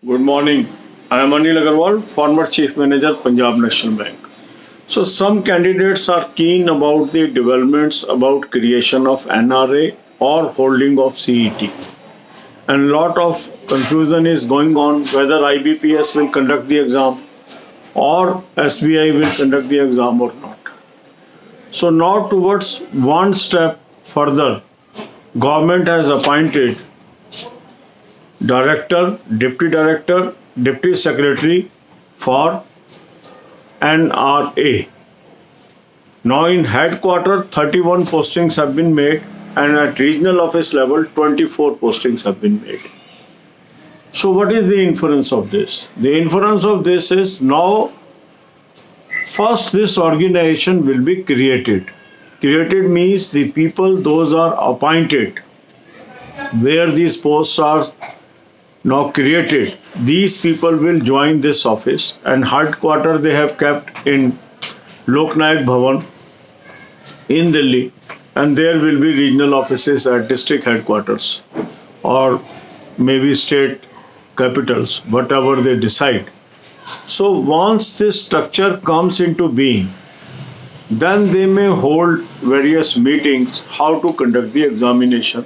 Good morning. I am Anil Agarwal, former Chief Manager, Punjab National Bank. So some candidates are keen about the developments about creation of NRA or holding of CET. And lot of confusion is going on whether IBPS will conduct the exam or SBI will conduct the exam or not. So now towards one step further, government has appointed director, deputy secretary for NRA. Now in headquarters 31 postings have been made and at regional office level 24 postings have been made. So what is the inference of this? The inference of this is now first this organization will be created. Created means the people, those are appointed where these posts are now created. These people will join this office and headquarters they have kept in Lok Nayak Bhavan in Delhi, and there will be regional offices at district headquarters or maybe state capitals, whatever they decide. So once this structure comes into being, then they may hold various meetings, how to conduct the examination,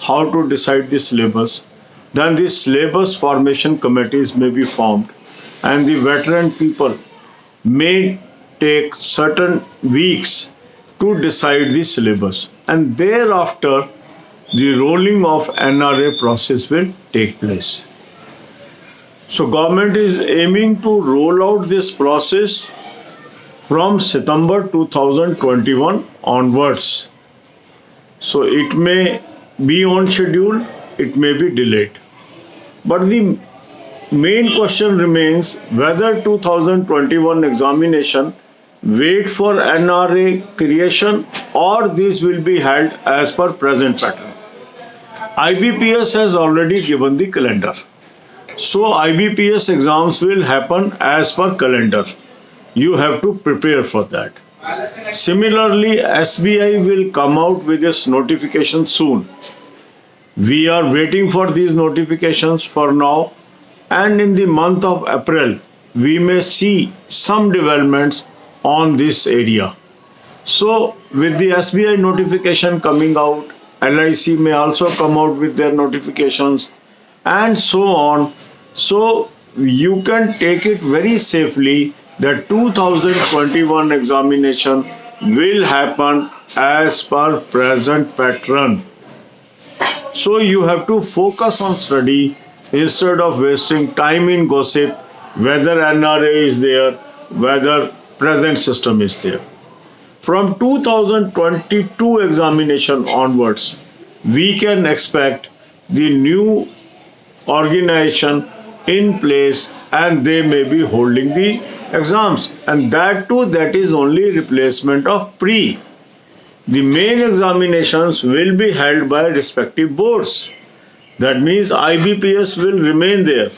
how to decide the syllabus. Then the syllabus formation committees may be formed and the veteran people may take certain weeks to decide the syllabus, and thereafter the rolling of NRA process will take place. So government is aiming to roll out this process from September 2021 onwards. So it may be on schedule, it may be delayed. But the main question remains whether 2021 examination wait for NRA creation or this will be held as per present pattern. IBPS has already given the calendar. So IBPS exams will happen as per calendar. You have to prepare for that. Similarly, SBI will come out with its notification soon. We are waiting for these notifications for now, and in the month of April, we may see some developments on this area. So with the SBI notification coming out, LIC may also come out with their notifications and so on. So you can take it very safely that 2021 examination will happen as per present pattern. So you have to focus on study instead of wasting time in gossip whether NRA is there, whether present system is there. From 2022 examination onwards, we can expect the new organization in place and they may be holding the exams, and that too, that is only replacement of pre. The main examinations will be held by respective boards. That means IBPS will remain there,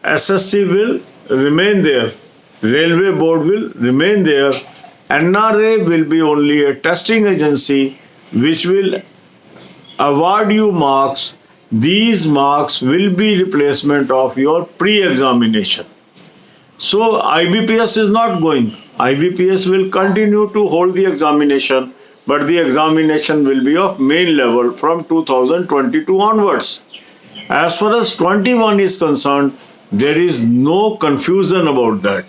SSC will remain there, Railway Board will remain there. NRA will be only a testing agency which will award you marks. These marks will be replacement of your pre-examination. So IBPS is not going. IBPS will continue to hold the examination, but the examination will be of main level from 2022 onwards. As far as 21 is concerned, there is no confusion about that.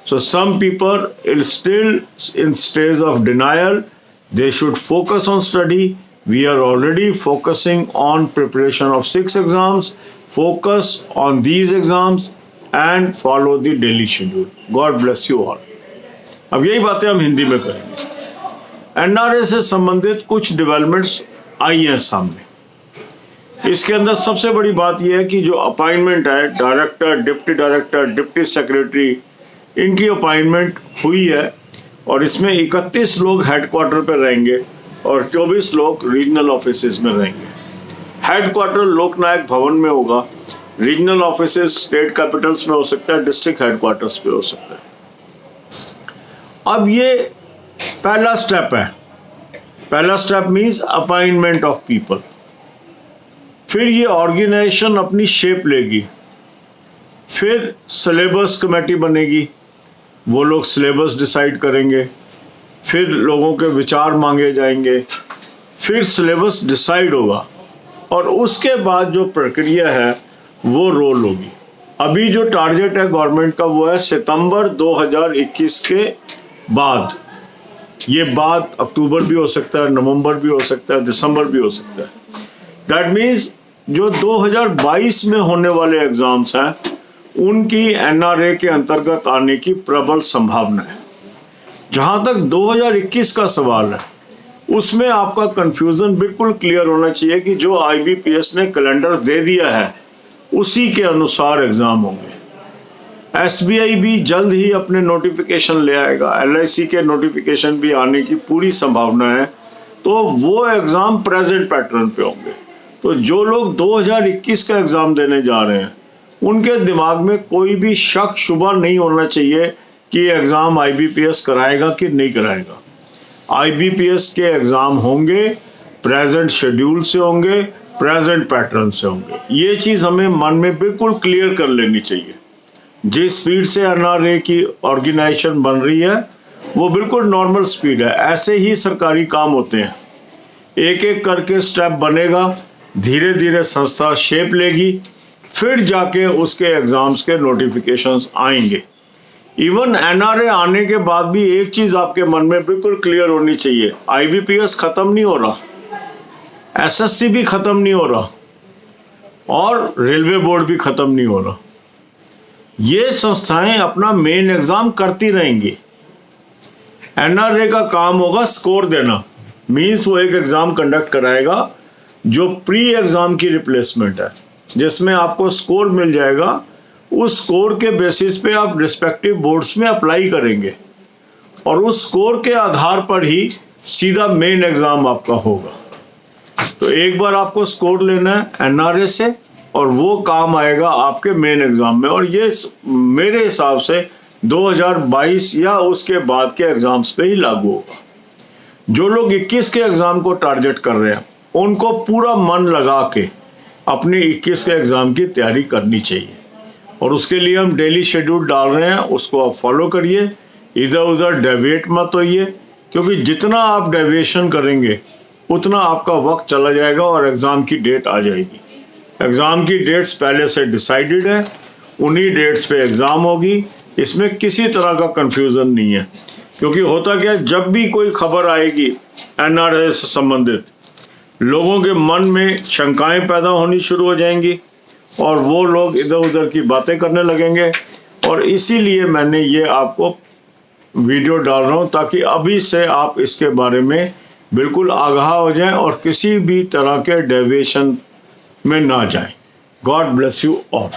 So some people are still in stage of denial. They should focus on study. We are already focusing on preparation of 6 exams. Focus on these exams and follow the daily schedule. God bless you all. अब यही बातें हम हिंदी में करेंगे. NRA से संबंधित कुछ developments आई हैं सामने. इसके अंदर सबसे बड़ी बात यह है कि जो अपॉइंटमेंट है डायरेक्टर, डिप्टी सेक्रेटरी, इनकी अपॉइंटमेंट हुई है और इसमें 31 लोग हेडक्वार्टर पर रहेंगे और 24 लोग रीजनल ऑफिसेज में रहेंगे. हेडक्वार्टर लोक नायक भवन में होगा, रीजनल ऑफिसेज स्टेट कैपिटल्स में हो सकता है, डिस्ट्रिक्ट हेडक्वार्टर्स पे हो सकता है. अब ये पहला स्टेप है. पहला step means appointment of people. फिर ये ऑर्गेनाइजेशन अपनी शेप लेगी. फिर सिलेबस कमेटी बनेगी, वो लोग सिलेबस डिसाइड करेंगे, फिर लोगों के विचार मांगे जाएंगे, फिर सिलेबस डिसाइड होगा और उसके बाद जो प्रक्रिया है वो रोल होगी। अभी जो टारगेट है गवर्नमेंट का वो है सितंबर 2021 के बाद। ये बात अक्टूबर भी हो सकता है, नवंबर भी हो सकता है, दिसंबर भी हो सकता है। दैट मीन्स जो 2022 में होने वाले एग्जाम्स हैं उनकी एनआरए के अंतर्गत आने की प्रबल संभावना है। जहां तक 2021 का सवाल है उसमें आपका कंफ्यूजन बिल्कुल क्लियर होना चाहिए कि जो आईबीपीएस ने कैलेंडर दे दिया है उसी के अनुसार एग्जाम होंगे। एसबीआई भी जल्द ही अपने नोटिफिकेशन ले आएगा, एलआईसी के नोटिफिकेशन भी आने की पूरी संभावना है, तो वो एग्जाम प्रेजेंट पैटर्न पे होंगे। तो जो लोग 2021 का एग्जाम देने जा रहे हैं उनके दिमाग में कोई भी शक शुबा नहीं होना चाहिए कि एग्जाम आईबीपीएस कराएगा कि नहीं कराएगा। आईबीपीएस के एग्जाम होंगे, प्रेजेंट शेड्यूल से होंगे, प्रेजेंट पैटर्न से होंगे। ये चीज हमें मन में बिल्कुल क्लियर कर लेनी चाहिए। जिस स्पीड से एनआरए की ऑर्गेनाइजेशन बन रही है वो बिल्कुल नॉर्मल स्पीड है। ऐसे ही सरकारी काम होते हैं, एक एक करके स्टेप बनेगा, धीरे धीरे संस्था शेप लेगी, फिर जाके उसके एग्जाम्स के नोटिफिकेशंस आएंगे। इवन एनआरए आने के बाद भी एक चीज आपके मन में बिल्कुल क्लियर होनी चाहिए, आईबीपीएस खत्म नहीं हो रहा, एसएससी भी खत्म नहीं हो रहा और रेलवे बोर्ड भी खत्म नहीं हो रहा। ये संस्थाएं अपना मेन एग्जाम करती रहेंगी। एनआरए का काम होगा स्कोर देना, मींस वो एक एग्जाम कंडक्ट कराएगा जो प्री एग्जाम की रिप्लेसमेंट है, जिसमें आपको स्कोर मिल जाएगा। उस स्कोर के बेसिस पे आप रिस्पेक्टिव बोर्ड्स में अप्लाई करेंगे और उस स्कोर के आधार पर ही सीधा मेन एग्जाम आपका होगा। तो एक बार आपको स्कोर लेना है एनआरए से और वो काम आएगा आपके मेन एग्जाम में, और ये मेरे हिसाब से 2022 या उसके बाद के एग्जाम्स पे ही लागू होगा। जो लोग 21 के एग्जाम को टारगेट कर रहे हैं उनको पूरा मन लगा के अपने 21 के एग्जाम की तैयारी करनी चाहिए, और उसके लिए हम डेली शेड्यूल डाल रहे हैं, उसको आप फॉलो करिए। इधर उधर डेविएट मत होइए, क्योंकि जितना आप डेविएशन करेंगे उतना आपका वक्त चला जाएगा और एग्जाम की डेट आ जाएगी। एग्जाम की डेट्स पहले से डिसाइडेड है, उन्हीं डेट्स पे एग्जाम होगी। इसमें किसी तरह का कंफ्यूजन नहीं है, क्योंकि होता क्या है, जब भी कोई खबर आएगी एनआरए से संबंधित, लोगों के मन में शंकाएं पैदा होनी शुरू हो जाएंगी और वो लोग इधर उधर की बातें करने लगेंगे। और इसीलिए मैंने ये आपको वीडियो डाल रहा हूँ ताकि अभी से आप इसके बारे में बिल्कुल आगाह हो जाएं और किसी भी तरह के डेविएशन में ना जाएं। God bless you all.